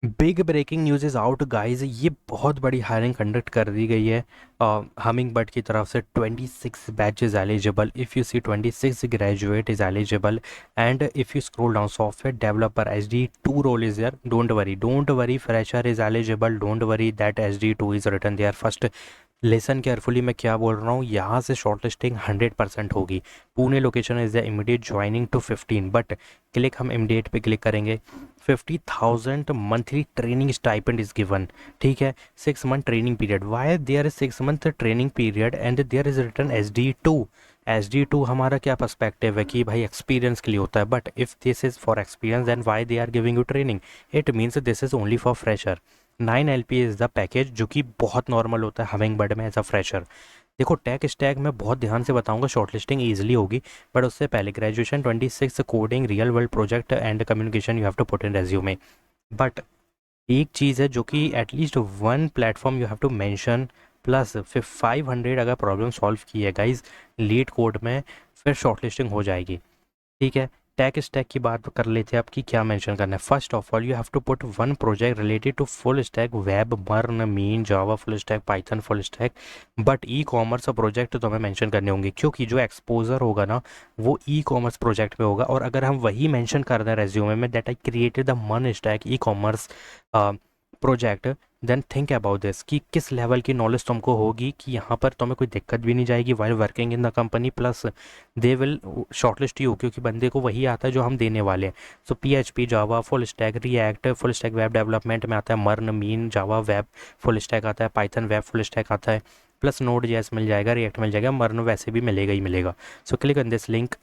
Big breaking news is out guys, ये बहुत बड़ी हायरिंग कंडक्ट कर दी गई है हमिंग बर्ड की तरफ से। 26 batch is eligible, if you see 26 graduate is eligible. And if you scroll down, software developer SD2 role is there. Don't worry fresher is eligible, don't worry that SD2 is written there first. Listen carefully, मैं क्या बोल रहा हूँ, यहाँ से short listing 100% होगी। Pune location is the immediate joining to 15, but click हम immediate पे क्लिक करेंगे। 50,000 monthly training stipend is given. ठीक है, 6 month training period. Why there is 6 month training period and there is return SD2? SD2 हमारा क्या perspective है कि भाई एक्सपीरियंस के लिए होता है, but if this is for experience then why they are giving you training? It means this is only for fresher. 9 LP is the package, जो कि बहुत नॉर्मल होता है हमिंग बर्ड में एज अ फ्रेशर। देखो, टेक स्टैक मैं बहुत ध्यान से बताऊंगा, शॉर्टलिस्टिंग ईजिली होगी। बट उससे पहले graduation, 26 coding, real world project and communication you have to put in resume. But एक चीज़ है जो कि at least one platform you have to mention, plus फिर 500 अगर प्रॉब्लम सॉल्व की है गाइज लीड कोड में, फिर शॉर्टलिस्टिंग हो जाएगी। ठीक है, टैक स्टैक की बात कर लेते हैं आपकी, क्या मेंशन करना है। First of all you have to put one project related to full stack web, MERN, MEAN, Java full stack, Python full stack. But e commerce project तो हमें मेंशन करने होंगे, क्योंकि जो एक्सपोजर होगा ना वो ई कॉमर्स प्रोजेक्ट पे होगा। और अगर हम वही मेंशन कर दें रेज्यूमे में दैट आई क्रिएटेड द मन stack e commerce project, then think about this कि किस लेवल की नॉलेज तुमको होगी कि यहाँ पर तुम्हें कोई दिक्कत भी नहीं जाएगी while working in the company. Plus they will shortlist you, क्योंकि बंदे को वही आता है जो हम देने वाले हैं। सो PHP, जावा full stack, react full stack, web development में आता है मर्न, MEAN, Java web full stack आता है, पाइथन वेब फुल स्टैक आता है, प्लस नोड जेएस मिल जाएगा, रिएक्ट मिल जाएगा, मर्न वैसे भी मिलेगा ही मिलेगा। So click on this link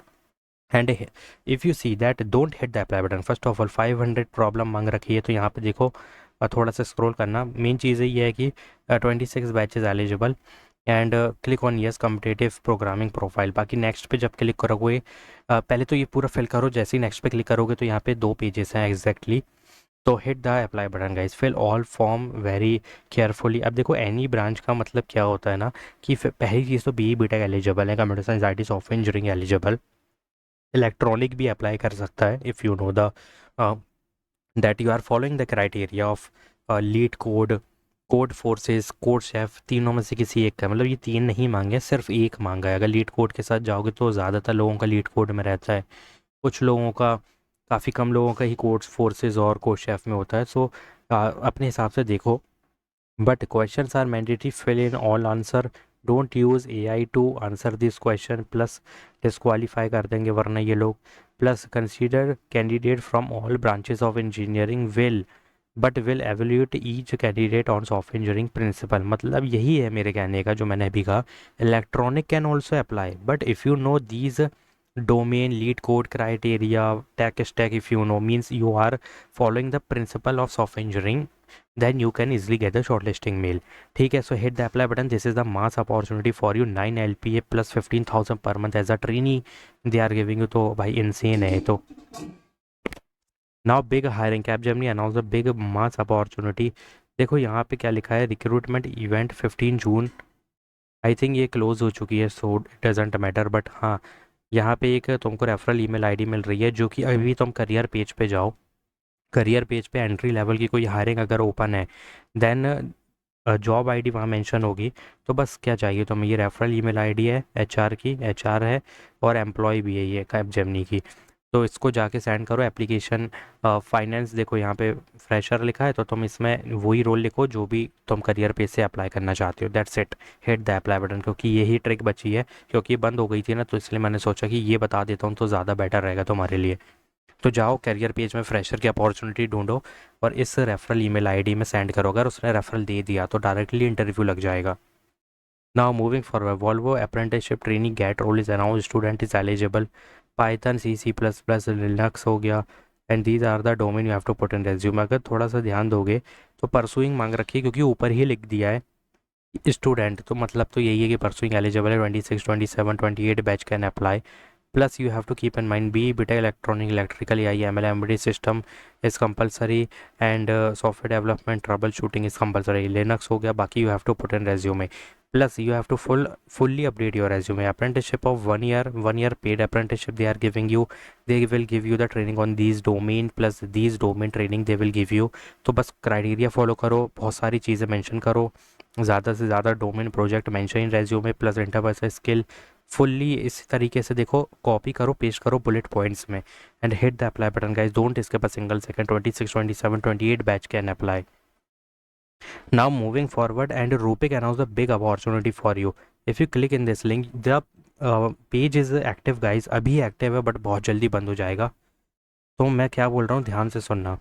and if you see that don't hit the apply button. First of all 500 problem मांग रखी है, तो यहाँ पे देखो थोड़ा सा स्क्रॉल करना। मेन चीज़ ये है कि 26 batches eligible and click on yes competitive programming profile. बाकी नेक्स्ट पे जब क्लिक करोगे, पहले तो ये पूरा फिल करो। जैसे ही नेक्स्ट पे क्लिक करोगे तो यहाँ पे 2 पेजेस हैं एग्जैक्टली। तो hit the apply button guys, fill all form very carefully. अब देखो, एनी ब्रांच का मतलब क्या होता है ना कि पहली चीज़ तो BE BTech एलिजिबल है, computer science IT software engineering eligible, electronic भी अप्लाई कर सकता है if you know the that you are following the criteria of LeetCode, Codeforces, CodeChef. तीनों में से किसी एक का, मतलब ये तीन नहीं मांगे, सिर्फ एक मांगा है। अगर लीड कोड के साथ जाओगे तो ज़्यादातर लोगों का लीड कोड में रहता है, कुछ लोगों का, काफ़ी कम लोगों का ही कोड फोर्सेस और कोड शेफ में होता है। सो अपने हिसाब से देखो। But questions are mandatory, fill in all answer, don't use AI to answer this question, plus disqualify कर देंगे वरना ये लोग। Plus consider candidate from all branches of engineering will, but will evaluate each candidate on software engineering principle. मतलब यही है मेरे कहने का, जो मैंने अभी कहा। Electronic can also apply, but if you know these domain, lead code criteria, tech stack, if you know, means you are following the principle of software engineering, then you can easily get the shortlisting mail. ठीक है, so hit the apply button. This is the mass opportunity for you. 9 LPA plus 15,000 per month as a trainee they are giving you, तो भाई insane है तो। Now big hiring, Capgemini announce the big mass opportunity. देखो यहाँ पे क्या लिखा है, recruitment event 15 June. I think ये क्लोज हो चुकी है, so it doesn't matter. But हाँ, यहाँ पे एक तुमको रेफरल ईमेल आईडी मिल रही है, जो कि अभी तुम करियर पेज पे जाओ। करियर पेज पे एंट्री लेवल की कोई हायरिंग अगर ओपन है, देन जॉब आईडी वहाँ मेंशन होगी। तो बस क्या चाहिए तुम्हें, ये रेफरल ईमेल आईडी है HR की, HR है, और एम्प्लॉय भी है ये कैपजेमिनी की। तो इसको जाके सेंड करो एप्लीकेशन। फाइनेंस, देखो यहाँ पे फ्रेशर लिखा है, तो तुम इसमें वही रोल लिखो जो भी तुम करियर पेज से अप्लाई करना चाहते हो। That's it, hit the apply button. क्योंकि यही ट्रिक बची है, क्योंकि ये बंद हो गई थी ना, तो इसलिए मैंने सोचा कि ये बता देता हूँ तो ज़्यादा बेटर रहेगा तुम्हारे लिए। तो जाओ करियर पेज में फ्रेशर की अपॉर्चुनिटी ढूंढो और इस रेफरल ईमेल आईडी में सेंड करो। अगर उसने रेफरल दे दिया तो डायरेक्टली इंटरव्यू लग जाएगा। Now moving forward, Volvo apprenticeship training GET role is announce, student is eligible. Python, C++, Linux हो गया, and these are the domain you have to put in resume. अगर थोड़ा सा ध्यान दोगे तो परसुइंग मांग रखी है, क्योंकि ऊपर ही लिख दिया है स्टूडेंट, तो मतलब तो यही है कि परसुइंग एलिजिबल है। 26, 27, 28 batch can apply. Plus, you have to keep in mind BE BTech electronic, electrical, AI, ML, embedded system is compulsory, and software development troubleshooting is compulsory. Linux हो गया, बाकी you have to put in resume. Plus, you have to fully update your resume. Apprenticeship of 1 year paid apprenticeship they are giving you. They will give you the training on these domain plus these domain training they will give you. तो बस criteria follow करो, बहुत सारी चीज़ें mention करो, ज़्यादा से ज़्यादा domain project mention in resume plus interpersonal skill fully इस तरीके से देखो, कॉपी करो, पेस्ट करो बुलेट पॉइंट्स में and hit the apply button guys, don't skip a single second. 26, 27, 28 batch can apply. Now moving forward, and Rupik announced a big opportunity for you. If you click in this link, the page is active guys, अभी active है but बहुत जल्दी बंद हो जाएगा. तो मैं क्या बोल रहा हूँ ध्यान से सुनना.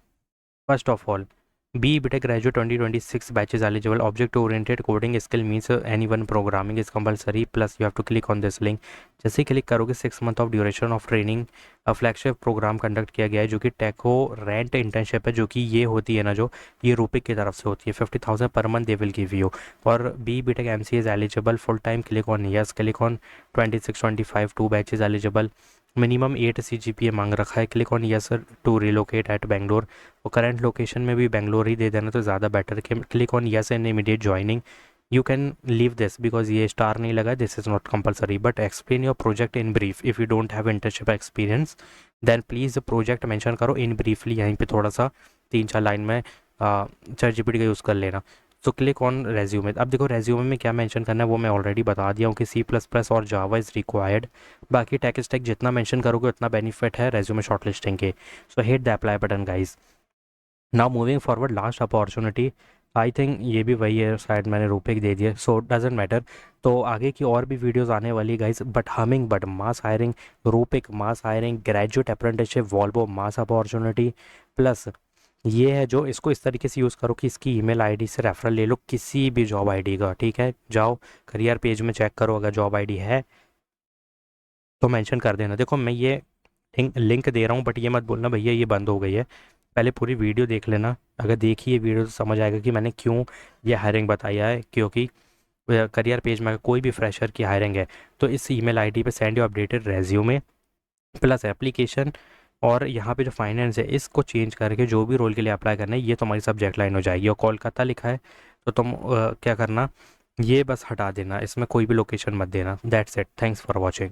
First of all, BTech Graduate 2026 batches eligible. Object oriented coding skill means anyone programming is compulsory. Plus you have to click on this link. जैसे ही क्लिक करोगे 6 month of duration of training flagship programme conduct किया गया है जो कि टेको rent internship है, जो कि ये होती है ना, जो ये रूपिक की तरफ से होती है. 50,000 पर month they will give you. और BTech MC is eligible full time. Click on yes, click on 26, 25 2 batches eligible. Minimum 8 CGPA मांग रखा है. Click on yes to relocate at Bangalore. और करंट लोकेशन में भी बेंगलोर ही दे देना तो ज़्यादा better. Click on yes and immediate joining. You can leave this because ये स्टार नहीं लगा. This is not compulsory but explain your project in brief. If you don't have internship experience then please project mention करो in briefly. यहीं पे थोड़ा सा 3-4 line में ChatGPT का यूज़ कर लेना. तो क्लिक ऑन रेज्यूमे. अब देखो रेज्यूमे में क्या मेंशन करना है वो मैं ऑलरेडी बता दिया हूँ कि C++ और जावा इज़ रिक्वायर्ड. बाकी टेक स्टैक जितना मेंशन करोगे उतना बेनिफिट है रेज्यूमे शॉर्टलिस्टिंग के. सो hit the apply button guys. Now moving forward, last opportunity. I think ये भी वही है, शायद मैंने रुपए दे दिए, सो डजेंट मैटर. तो आगे की और भी वीडियोस आने वाली गाइस. बट हमिंग but mass hiring, Rupeek mass hiring, graduate apprenticeship, Volvo mass opportunity. Plus ये है जो इसको इस तरीके से यूज़ करो कि इसकी ईमेल आईडी से रेफरल ले लो किसी भी जॉब आईडी का. ठीक है, जाओ करियर पेज में चेक करो, अगर जॉब आईडी है तो मेंशन कर देना. देखो मैं ये लिंक दे रहा हूँ बट ये मत बोलना भैया ये बंद हो गई है. पहले पूरी वीडियो देख लेना. अगर देखी ये वीडियो तो समझ आएगा कि मैंने क्यों ये हायरिंग बताया है. क्योंकि करियर पेज में अगर कोई भी फ्रेशर की हायरिंग है तो इस ईमेल आईडी पे send your updated resume plus application. और यहाँ पे जो फाइनेंस है इसको चेंज करके जो भी रोल के लिए अप्लाई करना है ये तुम्हारी सब्जेक्ट लाइन हो जाएगी. और कोलकाता लिखा है तो तुम क्या करना, ये बस हटा देना, इसमें कोई भी लोकेशन मत देना. That's it. Thanks for watching.